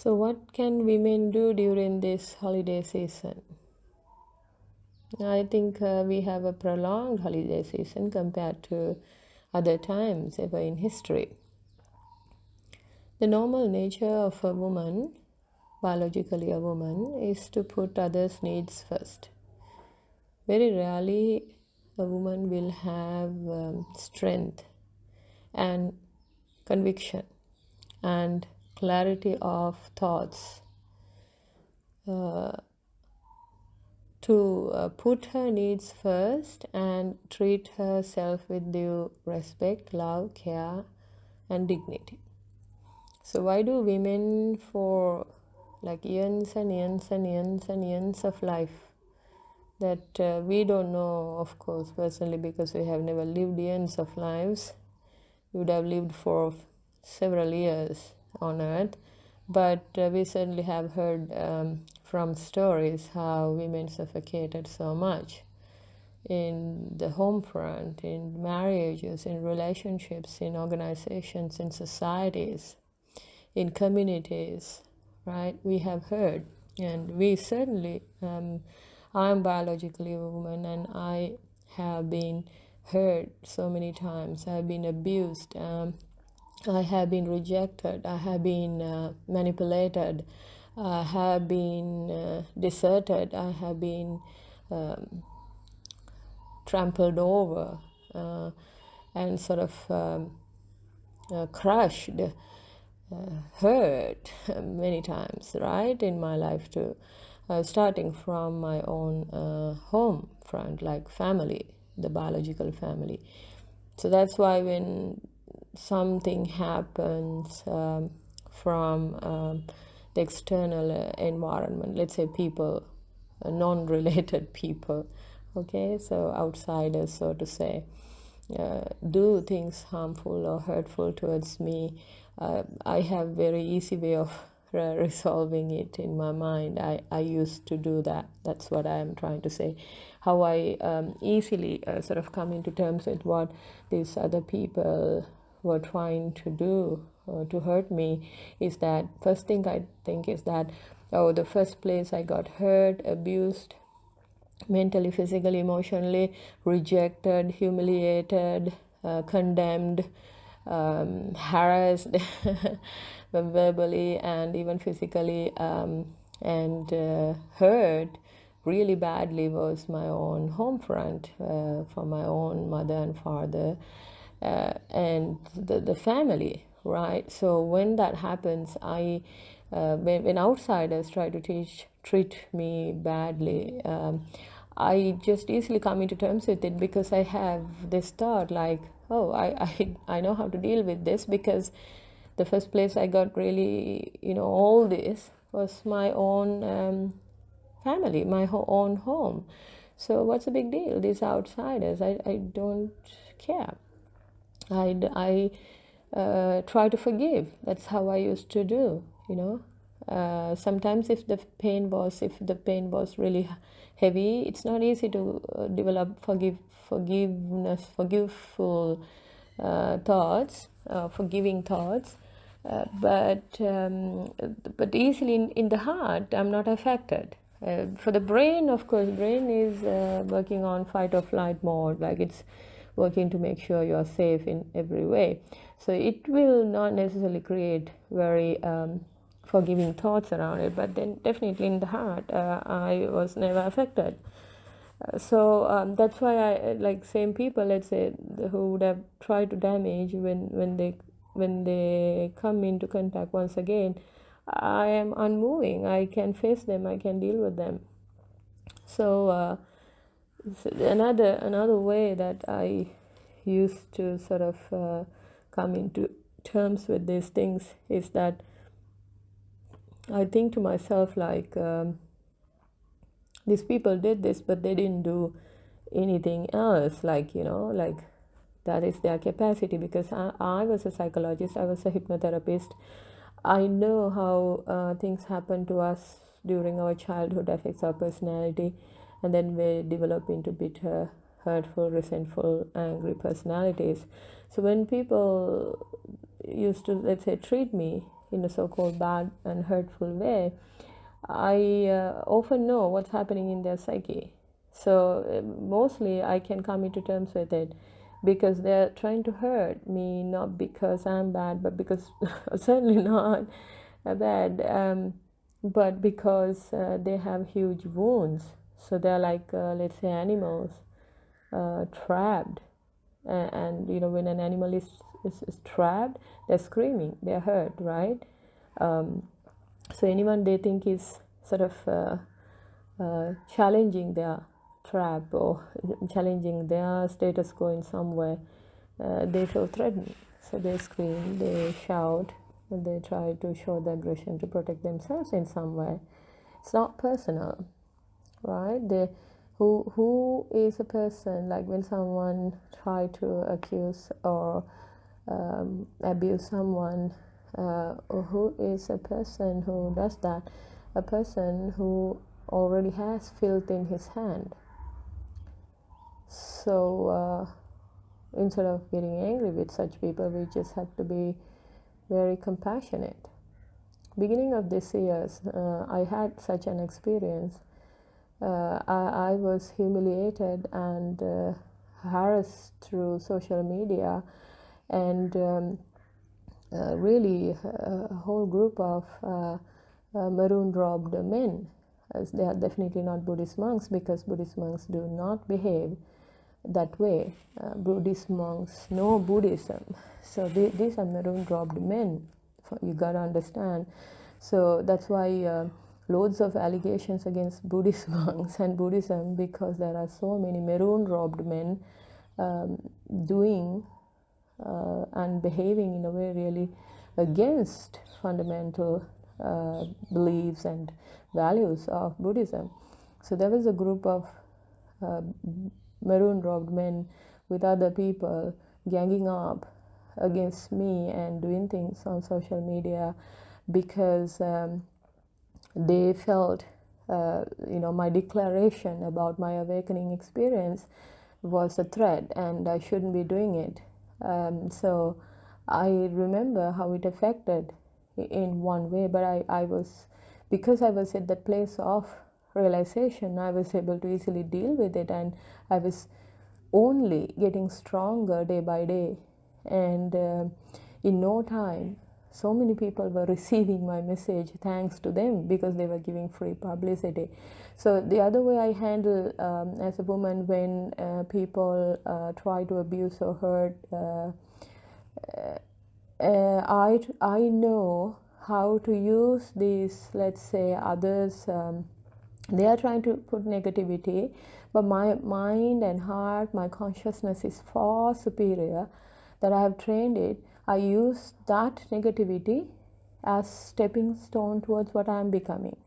So what can women do during this holiday season? I think we have a prolonged holiday season compared to other times ever in history. The normal nature of a woman, biologically a woman, is to put others' needs first. Very rarely a woman will have strength and conviction and clarity of thoughts to put her needs first and treat herself with due respect, love, care, and dignity. So why do women for like years and years and years and years of life that we don't know, of course, personally, because we have never lived years of lives. We would have lived for several years on earth, but we certainly have heard from stories how women suffocated so much in the home front, in marriages, in relationships, in organizations, in societies, in communities, right? We have heard, and we certainly, I'm biologically a woman, and I have been hurt so many times. I've been abused. I have been rejected. I have been manipulated. I have been deserted. I have been trampled over and sort of crushed, hurt many times, right, in my life too. Starting from my own home front, like family, the biological family. So that's why when something happens from the external environment, let's say people, non-related people, okay, so outsiders, so to say, do things harmful or hurtful towards me, I have very easy way of resolving it in my mind. I used to do that. That's what I am trying to say. How I easily sort of come into terms with what these other people were trying to do to hurt me is that first thing I think is that, oh, the first place I got hurt, abused, mentally, physically, emotionally, rejected, humiliated, condemned, harassed verbally and even physically, and hurt really badly was my own home front, from my own mother and father, and the family, right? So when that happens, when outsiders try to treat me badly, I just easily come into terms with it because I have this thought like, oh, I know how to deal with this because the first place I got really, all this was my own family, my own home. So what's the big deal? These outsiders, I don't care. I try to forgive. That's how I used to do, sometimes if the pain was really heavy, it's not easy to develop forgiveful thoughts, forgiving thoughts, but easily in the heart I'm not affected. For the brain, of course, brain is working on fight or flight mode, like it's working to make sure you're safe in every way. So it will not necessarily create very forgiving thoughts around it, but then definitely in the heart, I was never affected. So that's why I like same people, let's say, who would have tried to damage when they come into contact once again, I am unmoving. I can face them. I can deal with them. So another way that I used to sort of come into terms with these things is that I think to myself like, these people did this, but they didn't do anything else. Like that is their capacity. Because I was a psychologist. I was a hypnotherapist. I know how things happen to us during our childhood affects our personality, and then we develop into bitter, hurtful, resentful, angry personalities. So when people used to, let's say, treat me in a so-called bad and hurtful way, I often know what's happening in their psyche. So mostly I can come into terms with it because they're trying to hurt me, not because I'm bad, but because certainly not bad, but because they have huge wounds. So they're like, let's say, animals trapped. And when an animal is trapped, they're screaming, they're hurt, right? So anyone they think is sort of challenging their trap or challenging their status quo in some way, they feel threatened. So they scream, they shout, and they try to show the aggression to protect themselves in some way. It's not personal, right? Who is a person, like when someone try to accuse or abuse someone, or who is a person who does that? A person who already has filth in his hand. So instead of getting angry with such people, we just have to be very compassionate. Beginning of this year, I had such an experience. I was humiliated and harassed through social media, and really a whole group of maroon-robed men. As they are definitely not Buddhist monks, because Buddhist monks do not behave that way. Buddhist monks know Buddhism, so these are maroon-robed men. You got to understand. So that's why loads of allegations against Buddhist monks and Buddhism, because there are so many maroon-robed men doing and behaving in a way really against fundamental beliefs and values of Buddhism. So there was a group of maroon-robed men with other people ganging up against me and doing things on social media because they felt my declaration about my awakening experience was a threat and I shouldn't be doing it. So I remember how it affected in one way, but I was, because I was at that place of realization, I was able to easily deal with it, and I was only getting stronger day by day. And in no time, so many people were receiving my message thanks to them, because they were giving free publicity. So the other way I handle as a woman when people try to abuse or hurt, I know how to use these, let's say, others. They are trying to put negativity, but my mind and heart, my consciousness is far superior, that I have trained it. I use that negativity as stepping stone towards what I am becoming.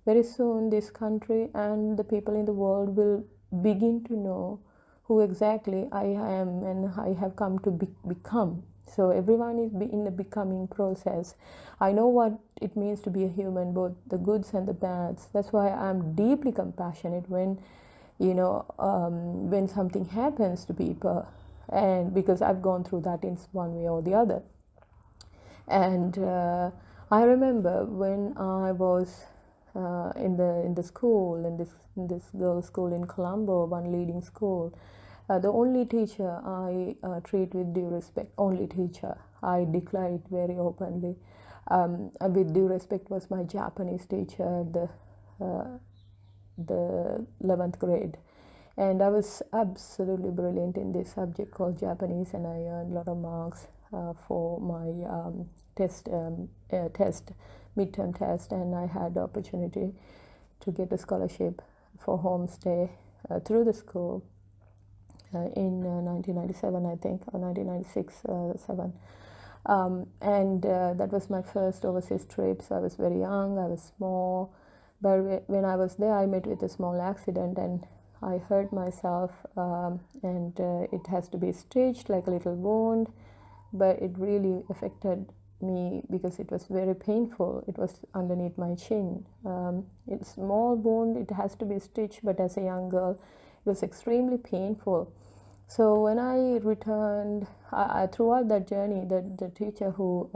Very soon this country and the people in the world will begin to know who exactly I am and I have come to become. So everyone is in the becoming process. I know what it means to be a human, both the goods and the bads. That's why I'm deeply compassionate when when something happens to people, and because I've gone through that in one way or the other. And I remember when I was in the school, in this girls' school in Colombo, one leading school. The only teacher I treat with due respect, only teacher, I declare it very openly, with due respect, was my Japanese teacher, the 11th grade. And I was absolutely brilliant in this subject called Japanese, and I earned a lot of marks for my midterm test, and I had the opportunity to get a scholarship for homestay through the school in 1997, I think, or 1996, 7. And that was my first overseas trip. So I was very young, I was small, but when I was there, I met with a small accident and I hurt myself, and it has to be stitched like a little wound, but it really affected me because it was very painful. It was underneath my chin. It's small wound, it has to be stitched, but as a young girl, it was extremely painful. So when I returned, throughout that journey, the teacher who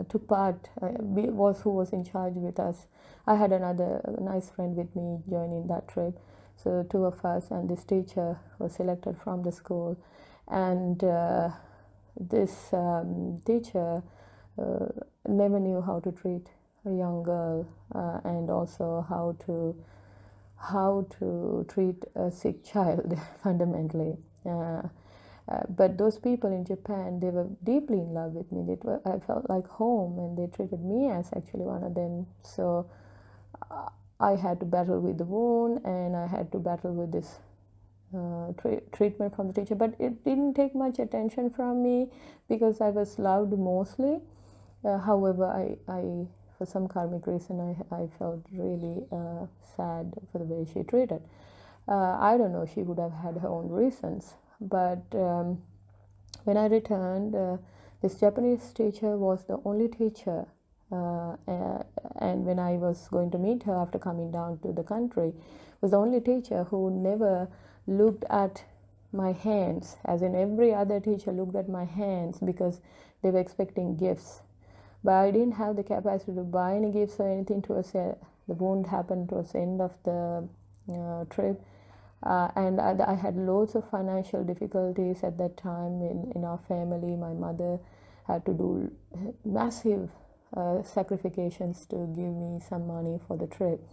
took part, who was in charge with us. I had another nice friend with me joining that trip. So two of us, and this teacher was selected from the school. And this teacher never knew how to treat a young girl, and also how to treat a sick child fundamentally. But those people in Japan, they were deeply in love with me. I felt like home, and they treated me as actually one of them. So I had to battle with the wound, and I had to battle with this treatment from the teacher. But it didn't take much attention from me because I was loved mostly. However, I for some karmic reason, I felt really sad for the way she treated. I don't know, she would have had her own reasons. But when I returned, this Japanese teacher was the only teacher. And when I was going to meet her after coming down to the country, was the only teacher who never looked at my hands, as in every other teacher looked at my hands because they were expecting gifts. But I didn't have the capacity to buy any gifts or anything towards the wound happened towards the end of the trip. And I had loads of financial difficulties at that time in our family. My mother had to do massive sacrifications to give me some money for the trip.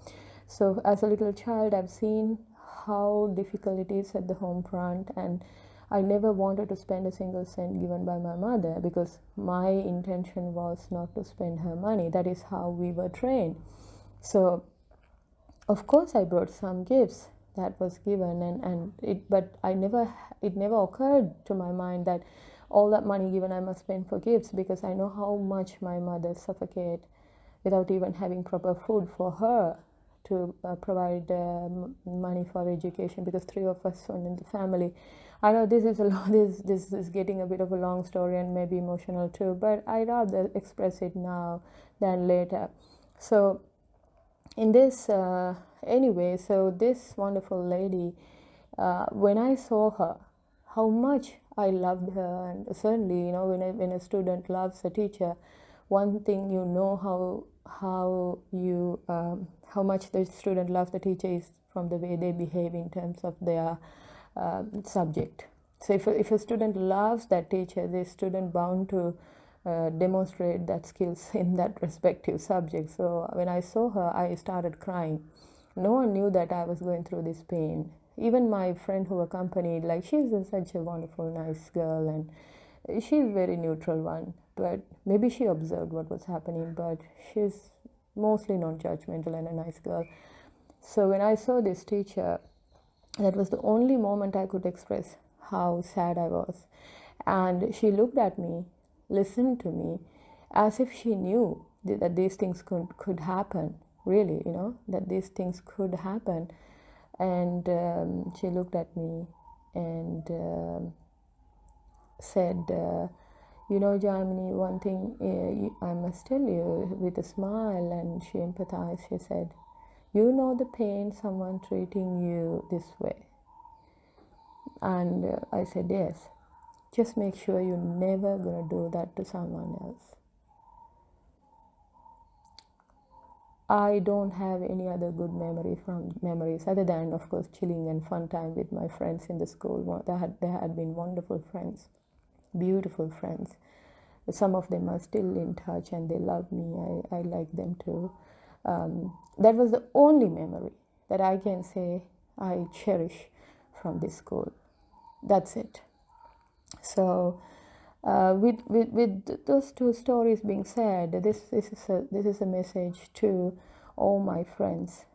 So as a little child, I've seen how difficult it is at the home front, and I never wanted to spend a single cent given by my mother because my intention was not to spend her money. That is how we were trained. So of course I brought some gifts that was given, but it never occurred to my mind that all that money given I must spend for gifts, because I know how much my mother suffocated without even having proper food for her to provide money for education, because three of us were in the family. I know this is this is getting a bit of a long story and maybe emotional too, but I'd rather express it now than later. So in this anyway, so this wonderful lady, when I saw her, how much I loved her. And certainly, you know, when a student loves a teacher, one thing you know how much the student loves the teacher is from the way they behave in terms of their subject. So if a student loves that teacher, the student bound to demonstrate that skills in that respective subject. So when I saw her, I started crying. No one knew that I was going through this pain. Even my friend who accompanied, like, she's such a wonderful, nice girl, and she's very neutral one. But maybe she observed what was happening, but she's mostly non-judgmental and a nice girl. So when I saw this teacher, that was the only moment I could express how sad I was. And she looked at me, listened to me, as if she knew that these things could happen, really, you know, that these things could happen. And she looked at me and said, you know, Jamini, one thing I must tell you, with a smile, and she empathized. She said, you know the pain someone treating you this way. And I said, yes. Just make sure you're never going to do that to someone else. I don't have any other good memories other than, of course, chilling and fun time with my friends in the school. They had been wonderful friends, beautiful friends. Some of them are still in touch and they love me. I like them too. That was the only memory that I can say I cherish from this school. That's it. So with those two stories being said, this is a message to all my friends,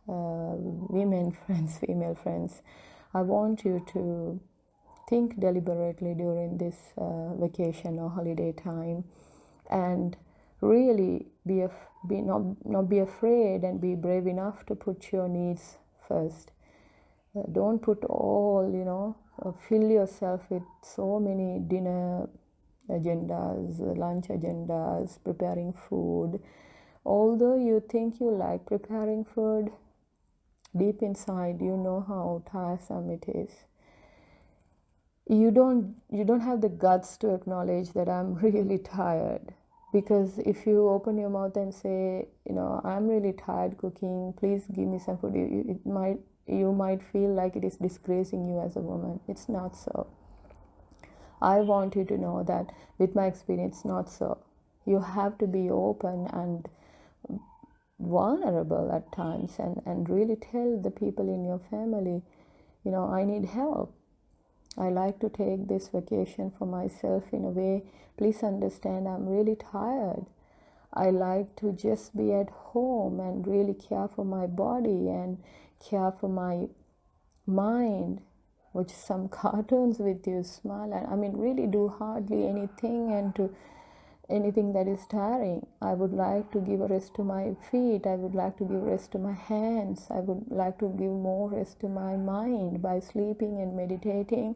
women friends, female friends. I want you to think deliberately during this vacation or holiday time, and really not be afraid, and be brave enough to put your needs first. Don't put all, you know, fill yourself with so many dinner agendas, lunch agendas, preparing food. Although you think you like preparing food, deep inside you know how tiresome it is. You don't have the guts to acknowledge that I'm really tired. Because if you open your mouth and say, I'm really tired cooking, please give me some food, you might feel like it is disgracing you as a woman. It's not so. I want you to know that with my experience, not so. You have to be open and vulnerable at times, and really tell the people in your family, I need help. I like to take this vacation for myself in a way. Please understand, I'm really tired. I like to just be at home and really care for my body and care for my mind. Watch some cartoons with you, smile, and really do hardly anything, and to anything that is tiring. I would like to give a rest to my feet. I would like to give rest to my hands. I would like to give more rest to my mind by sleeping and meditating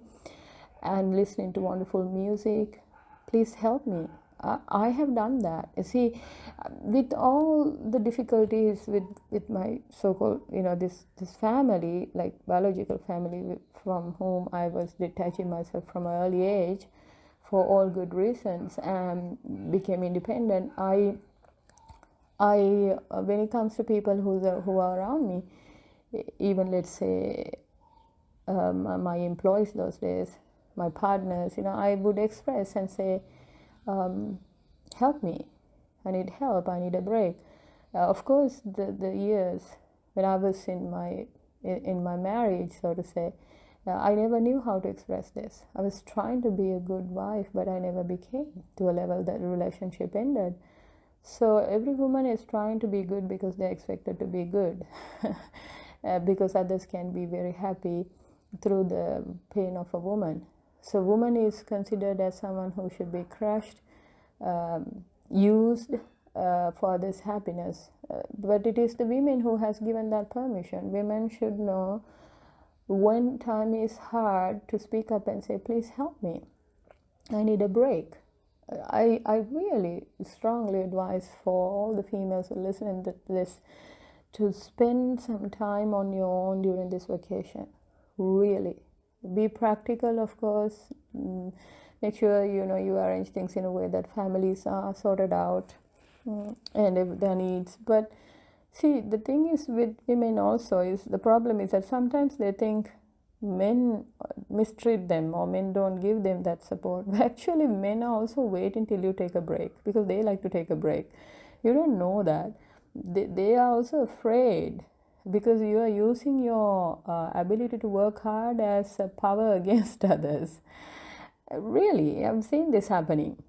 and listening to wonderful music. Please help me. I have done that. You see, with all the difficulties with my so-called, this family, like biological family from whom I was detaching myself from an early age for all good reasons, and became independent. I when it comes to people who are around me, even let's say my employees those days, my partners, I would express and say, help me, I need help, I need a break. Of course, the years when I was in my marriage, so to say, I never knew how to express this. I was trying to be a good wife, but I never became, to a level that the relationship ended. So every woman is trying to be good because they're expected to be good. Because others can be very happy through the pain of a woman. So woman is considered as someone who should be crushed, used for this happiness. But it is the women who has given that permission. Women should know when time is hard to speak up and say, please help me, I need a break. I really strongly advise for all the females who listen to this to spend some time on your own during this vacation. Really. Be practical, of course. Make sure, you arrange things in a way that families are sorted out and if their needs. But see, the thing is with women also is the problem is that sometimes they think men mistreat them or men don't give them that support. Actually, men also wait until you take a break because they like to take a break. You don't know that. They are also afraid because you are using your ability to work hard as a power against others. Really, I've seen this happening.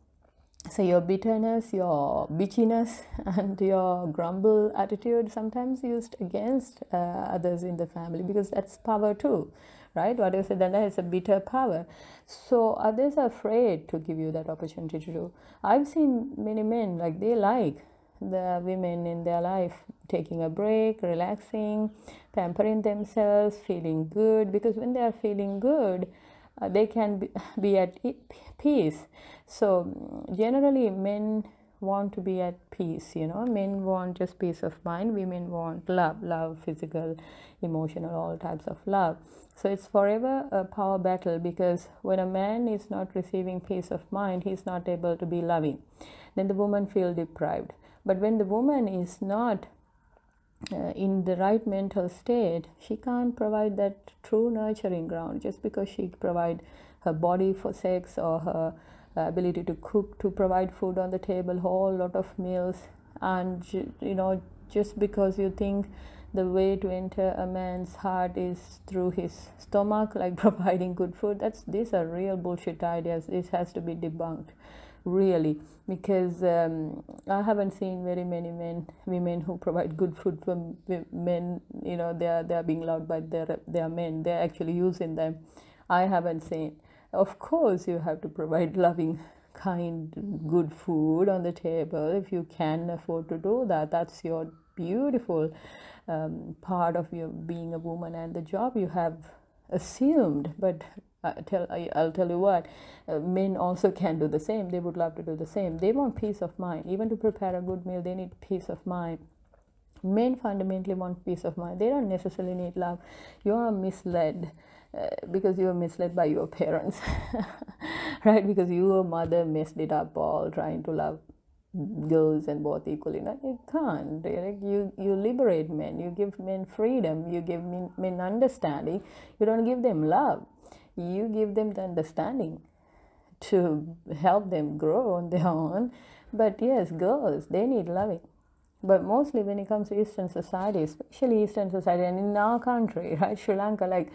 So your bitterness, your bitchiness, and your grumble attitude sometimes used against others in the family, because that's power too, right? What you said, that is a bitter power. So others are afraid to give you that opportunity to do. I've seen many men, like they like the women in their life taking a break, relaxing, pampering themselves, feeling good, because when they are feeling good, they can be at peace. So generally men want to be at peace. Men want just peace of mind. Women want love, physical, emotional, all types of love. So it's forever a power battle, because when a man is not receiving peace of mind, he's not able to be loving. Then the woman feels deprived. But when the woman is not in the right mental state, she can't provide that true nurturing ground. Just because she provide her body for sex, or her ability to cook, to provide food on the table, whole lot of meals, and just because you think the way to enter a man's heart is through his stomach, like providing good food, these are real bullshit ideas. This has to be debunked, really, because I haven't seen very many women who provide good food for men. They are being loved by their men. They're actually using them. I haven't seen. Of course, you have to provide loving, kind, good food on the table if you can afford to do that. That's your beautiful part of your being a woman and the job you have assumed. But I'll tell you what, men also can do the same. They would love to do the same. They want peace of mind. Even to prepare a good meal, they need peace of mind. Men fundamentally want peace of mind. They don't necessarily need love. You are misled because you are misled by your parents, right? Because your mother messed it up all trying to love girls and both equally. No, you can't. Like, you liberate men, you give men freedom, you give men understanding. You don't give them love, you give them the understanding to help them grow on their own. But yes, girls, they need loving. But mostly when it comes to Eastern society, especially Eastern society, and in our country, right, Sri Lanka, like,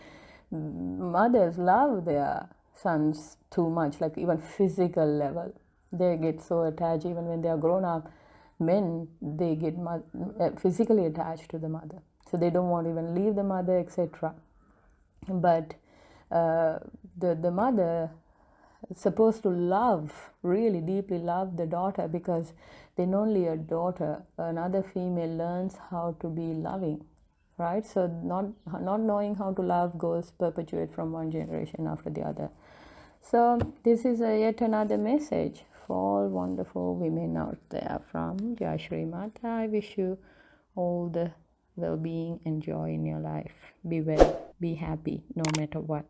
mothers love their sons too much, like even physical level. They get so attached even when they are grown up. Men, they get physically attached to the mother, so they don't want to even leave the mother, etc. But the mother is supposed to love, really deeply love the daughter, because then only a daughter, another female, learns how to be loving, right? So not knowing how to love goes perpetuate from one generation after the other. So this is yet another message for all wonderful women out there from JayaShri Maathaa. I wish you all the well-being and joy in your life. Be well, be happy, no matter what.